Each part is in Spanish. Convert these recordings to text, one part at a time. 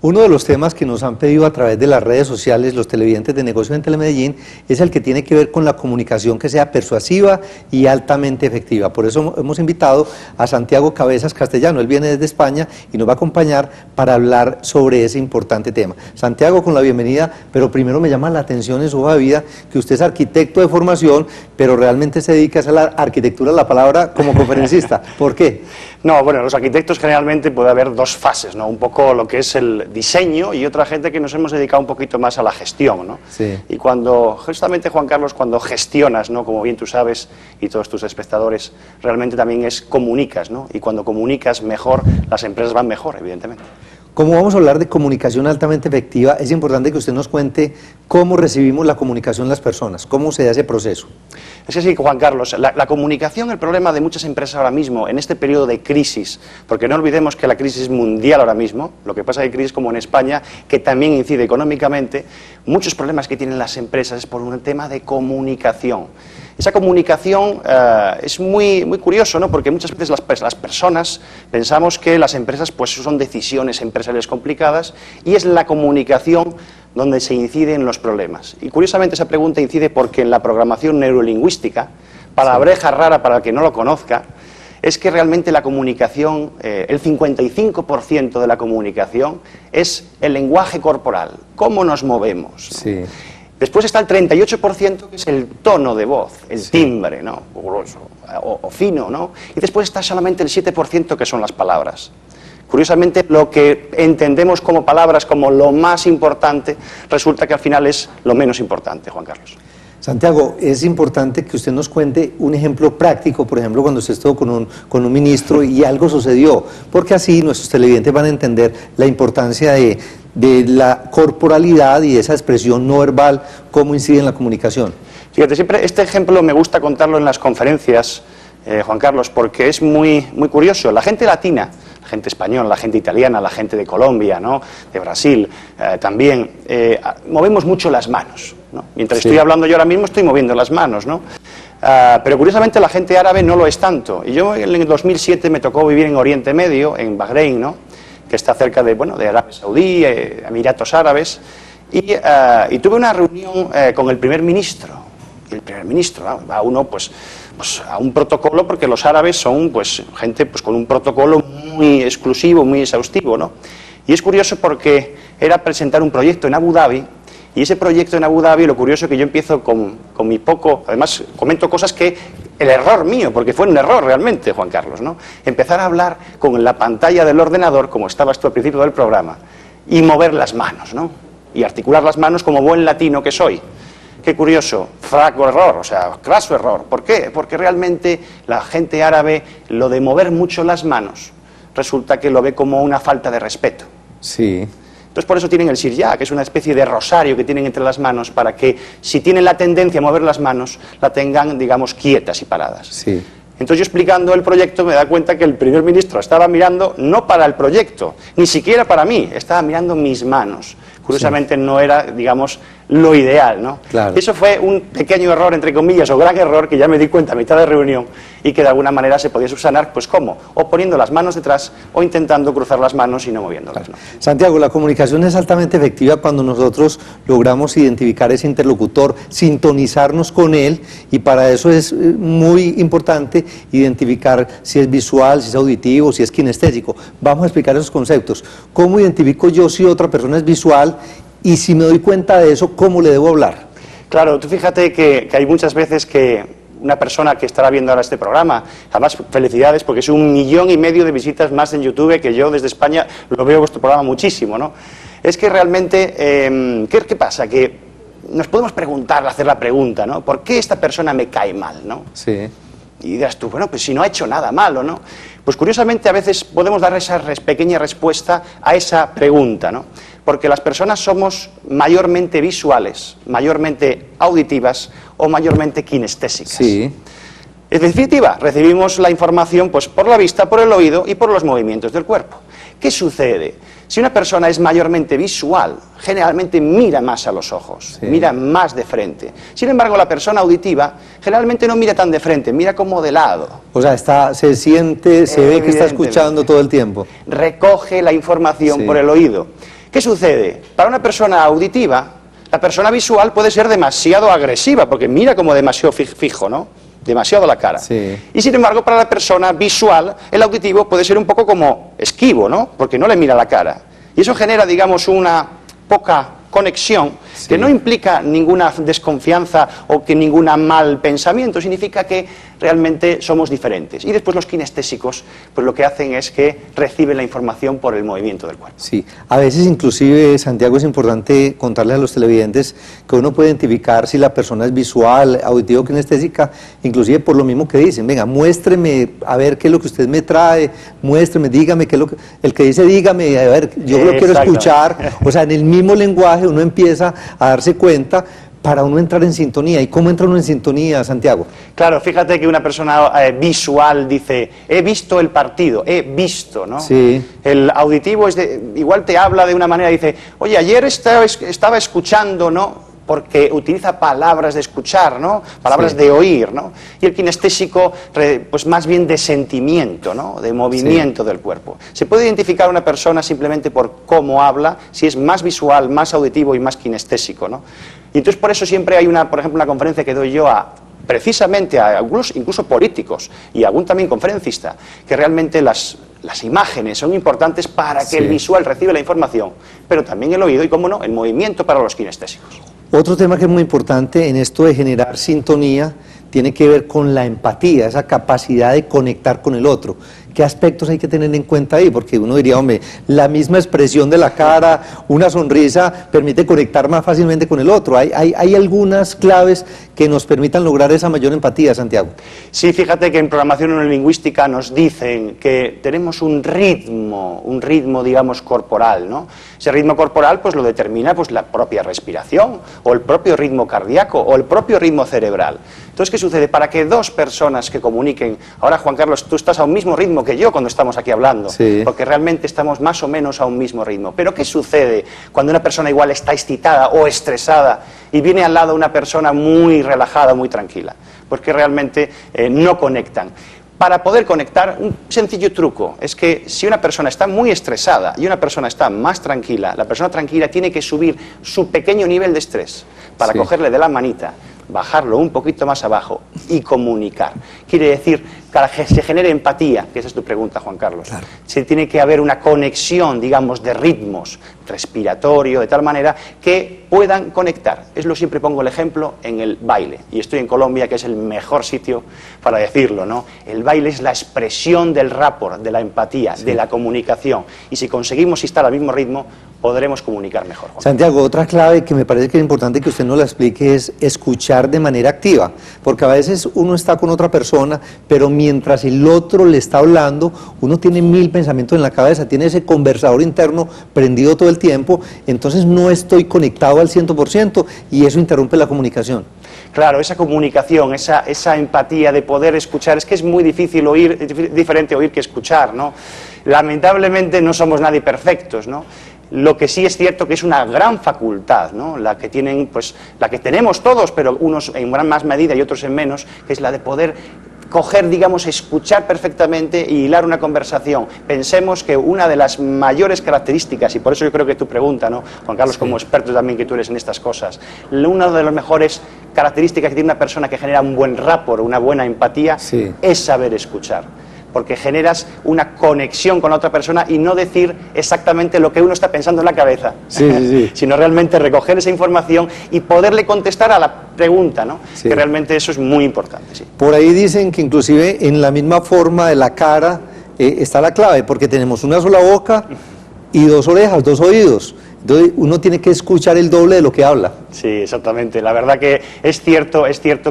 Uno de los temas que nos han pedido a través de las redes sociales los televidentes de Negocios en Telemedellín es el que tiene que ver con la comunicación que sea persuasiva y altamente efectiva. Por eso hemos invitado a Santiago Cabezas Castellano. Él viene desde España y nos va a acompañar para hablar sobre ese importante tema. Santiago, con la bienvenida, pero primero me llama la atención en su hoja de vida que usted es arquitecto de formación, pero realmente se dedica a hacer la arquitectura de la palabra como conferencista. ¿Por qué? No, bueno, los arquitectos generalmente puede haber dos fases, ¿no? Un poco lo que es el diseño y otra gente que nos hemos dedicado un poquito más a la gestión, ¿no? Sí. Y cuando, justamente, Juan Carlos, cuando gestionas, ¿no? Como bien tú sabes, y todos tus espectadores, realmente también comunicas, ¿no? Y cuando comunicas mejor, las empresas van mejor, evidentemente. Como vamos a hablar de comunicación altamente efectiva, es importante que usted nos cuente cómo recibimos la comunicación las personas, cómo se da ese proceso. Es que sí, Juan Carlos, la comunicación, el problema de muchas empresas ahora mismo, en este periodo de crisis, porque no olvidemos que la crisis es mundial ahora mismo, lo que pasa es que hay crisis como en España, que también incide económicamente, muchos problemas que tienen las empresas es por un tema de comunicación. Esa comunicación es muy curioso, ¿no? Porque muchas veces las personas pensamos que las empresas pues son decisiones empresariales complicadas y es la comunicación donde se incide en los problemas. Y curiosamente esa pregunta incide porque en la programación neurolingüística, palabreja rara para el que no lo conozca, es que realmente la comunicación, el 55% de la comunicación es el lenguaje corporal, cómo nos movemos, ¿no? Sí. Después está el 38%, que es el tono de voz, el timbre, ¿no? Grueso o fino, ¿no? Y después está solamente el 7%, que son las palabras. Curiosamente, lo que entendemos como palabras como lo más importante, resulta que al final es lo menos importante, Juan Carlos. Santiago, es importante que usted nos cuente un ejemplo práctico, por ejemplo, cuando usted estuvo con un ministro y algo sucedió, porque así nuestros televidentes van a entender la importancia de la corporalidad y esa expresión no verbal, cómo incide en la comunicación. Fíjate, siempre este ejemplo me gusta contarlo en las conferencias, Juan Carlos, porque es muy curioso. La gente latina, la gente española, la gente italiana, la gente de Colombia, ¿no? De Brasil, también, movemos mucho las manos, ¿no? Mientras estoy hablando yo ahora mismo estoy moviendo las manos, ¿no? Pero curiosamente la gente árabe no lo es tanto. Y yo en el 2007 me tocó vivir en Oriente Medio, en Bahrein, ¿no? Que está cerca de Arabia Saudí, Emiratos Árabes, y tuve una reunión con el primer ministro. Y el primer ministro, va uno pues a un protocolo, porque los árabes son pues gente pues con un protocolo muy exclusivo, muy exhaustivo, ¿no? Y es curioso porque era presentar un proyecto en Abu Dhabi, y ese proyecto en Abu Dhabi, lo curioso es que yo empiezo con mi poco, además comento cosas que, el error mío, porque fue un error realmente, Juan Carlos, ¿no? Empezar a hablar con la pantalla del ordenador, como estabas tú al principio del programa, y mover las manos, ¿no? Y articular las manos como buen latino que soy. Qué curioso, fraco error, o sea, craso error. ¿Por qué? Porque realmente la gente árabe, lo de mover mucho las manos, resulta que lo ve como una falta de respeto. Sí. Entonces por eso tienen el sirya, que es una especie de rosario que tienen entre las manos para que si tienen la tendencia a mover las manos, la tengan, digamos, quietas y paradas. Sí. Entonces yo explicando el proyecto me da cuenta que el primer ministro estaba mirando no para el proyecto, ni siquiera para mí, estaba mirando mis manos. Curiosamente no era, digamos, lo ideal, ¿no? Claro. Eso fue un pequeño error, entre comillas, o gran error, que ya me di cuenta a mitad de reunión y que de alguna manera se podía subsanar, pues ¿cómo? O poniendo las manos detrás o intentando cruzar las manos y no moviéndolas, ¿no? Santiago, la comunicación es altamente efectiva cuando nosotros logramos identificar ese interlocutor, sintonizarnos con él, y para eso es muy importante identificar si es visual, si es auditivo, si es kinestésico. Vamos a explicar esos conceptos. ¿Cómo identifico yo si otra persona es visual? Y si me doy cuenta de eso, ¿cómo le debo hablar? Claro, tú fíjate que hay muchas veces que una persona que estará viendo ahora este programa, además felicidades porque es 1,5 millones de visitas más en YouTube, que yo desde España lo veo vuestro programa muchísimo, ¿no? Es que realmente, ¿qué pasa? Que nos podemos preguntar, hacer la pregunta, ¿no? ¿Por qué esta persona me cae mal, no? Sí. Y dirás tú, bueno, pues si no ha hecho nada malo, ¿no? Pues curiosamente a veces podemos dar esa pequeña respuesta a esa pregunta, ¿no? Porque las personas somos mayormente visuales, mayormente auditivas o mayormente kinestésicas. Sí. En definitiva, recibimos la información pues por la vista, por el oído y por los movimientos del cuerpo. ¿Qué sucede? Si una persona es mayormente visual, generalmente mira más a los ojos, mira más de frente. Sin embargo, la persona auditiva generalmente no mira tan de frente, mira como de lado. O sea, se siente, se ve que está escuchando todo el tiempo. Recoge la información por el oído. ¿Qué sucede? Para una persona auditiva, la persona visual puede ser demasiado agresiva, porque mira como demasiado fijo, ¿no? Demasiado la cara. Sí. Y sin embargo, para la persona visual, el auditivo puede ser un poco como esquivo, ¿no? Porque no le mira la cara. Y eso genera, digamos, una poca conexión, sí, que no implica ninguna desconfianza o que ningún mal pensamiento, significa que realmente somos diferentes. Y después los kinestésicos, pues lo que hacen es que reciben la información por el movimiento del cuerpo. Sí, a veces inclusive, Santiago, es importante contarles a los televidentes que uno puede identificar si la persona es visual, auditiva o kinestésica, inclusive por lo mismo que dicen, venga, muéstreme a ver qué es lo que usted me trae, muéstreme, dígame qué es lo que... El que dice dígame, a ver, yo lo quiero escuchar, o sea, en el mismo lenguaje uno empieza a darse cuenta para uno entrar en sintonía. ¿Y cómo entra uno en sintonía, Santiago? Claro, fíjate que una persona visual dice, he visto el partido, he visto, ¿no? Sí. El auditivo igual te habla de una manera, dice, oye, ayer estaba escuchando, ¿no? Porque utiliza palabras de escuchar, ¿no? Palabras sí, de oír, ¿no? Y el kinestésico, pues más bien de sentimiento, ¿no? De movimiento sí, del cuerpo. Se puede identificar a una persona simplemente por cómo habla, si es más visual, más auditivo y más kinestésico, ¿no? Y entonces por eso siempre hay por ejemplo, una conferencia que doy yo precisamente a algunos, incluso políticos y algún también conferencista, que realmente las imágenes son importantes para que sí, el visual reciba la información, pero también el oído y, cómo no, el movimiento para los kinestésicos. Otro tema que es muy importante en esto de generar sintonía tiene que ver con la empatía, esa capacidad de conectar con el otro. ¿Qué aspectos hay que tener en cuenta ahí? Porque uno diría, hombre, la misma expresión de la cara, una sonrisa, permite conectar más fácilmente con el otro. ¿Hay algunas claves que nos permitan lograr esa mayor empatía, Santiago? Sí, fíjate que en programación neurolingüística nos dicen que tenemos un ritmo, digamos, corporal, ¿no? Ese ritmo corporal pues lo determina pues la propia respiración, o el propio ritmo cardíaco, o el propio ritmo cerebral. Entonces, ¿qué sucede? Para que dos personas que comuniquen, ahora Juan Carlos, tú estás a un mismo ritmo que yo cuando estamos aquí hablando, sí, porque realmente estamos más o menos a un mismo ritmo. Pero ¿qué sucede cuando una persona igual está excitada o estresada y viene al lado una persona muy relajada, muy tranquila? Pues que realmente no conectan. Para poder conectar, un sencillo truco es que si una persona está muy estresada y una persona está más tranquila, la persona tranquila tiene que subir su pequeño nivel de estrés para sí, cogerle de la manita, bajarlo un poquito más abajo y comunicar. Quiere decir que se genere empatía, que esa es tu pregunta, Juan Carlos. Claro. Se tiene que haber una conexión, digamos, de ritmos, respiratorio, de tal manera que puedan conectar. Siempre pongo el ejemplo en el baile, y estoy en Colombia, que es el mejor sitio para decirlo, ¿no? El baile es la expresión del rapport, de la empatía, sí, de la comunicación, y si conseguimos estar al mismo ritmo, podremos comunicar mejor. Santiago, otra clave que me parece que es importante que usted nos la explique es escuchar de manera activa, porque a veces uno está con otra persona, pero mientras el otro le está hablando, uno tiene 1000 pensamientos en la cabeza, tiene ese conversador interno prendido todo el tiempo, entonces no estoy conectado al 100% y eso interrumpe la comunicación. Claro, esa comunicación, esa empatía de poder escuchar, es que es muy difícil oír, es diferente oír que escuchar, ¿no? Lamentablemente no somos nadie perfectos, ¿no? Lo que sí es cierto que es una gran facultad, ¿no? La que tienen, pues, la que tenemos todos, pero unos en gran más medida y otros en menos, que es la de poder coger, digamos, escuchar perfectamente y hilar una conversación. Pensemos que una de las mayores características, y por eso yo creo que tu pregunta, ¿no, Juan Carlos, sí, como experto también que tú eres en estas cosas, una de las mejores características que tiene una persona que genera un buen rapport, una buena empatía, sí, es saber escuchar. Porque generas una conexión con la otra persona y no decir exactamente lo que uno está pensando en la cabeza, sí, sí, sí, sino realmente recoger esa información y poderle contestar a la pregunta, ¿no? Sí. Que realmente eso es muy importante. Sí. Por ahí dicen que inclusive en la misma forma de la cara está la clave, porque tenemos una sola boca y 2 orejas, 2 oídos. Entonces uno tiene que escuchar el doble de lo que habla. Sí, exactamente. La verdad que es cierto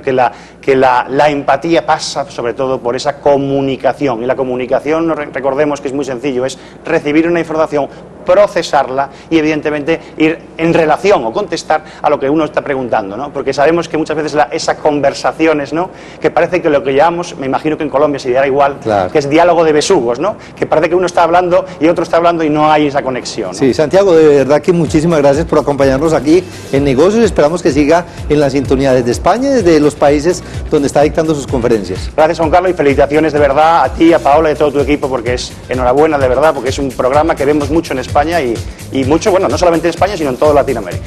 que la empatía pasa sobre todo por esa comunicación. Y la comunicación, recordemos que es muy sencillo, es recibir una información, procesarla y evidentemente ir en relación o contestar a lo que uno está preguntando, ¿no? Porque sabemos que muchas veces esas conversaciones, ¿no? Que parece que lo que llamamos, me imagino que en Colombia se dirá igual, claro, que es diálogo de besugos, ¿no? Que parece que uno está hablando y otro está hablando y no hay esa conexión, ¿no? Sí, Santiago, de verdad que muchísimas gracias por acompañarnos aquí en Negocios y esperamos que siga en la sintonía desde España y desde los países donde está dictando sus conferencias. Gracias, Juan Carlos, y felicitaciones de verdad a ti, a Paola y a todo tu equipo, porque es enhorabuena de verdad, porque es un programa que vemos mucho en España. España y mucho, bueno, no solamente en España, sino en toda Latinoamérica.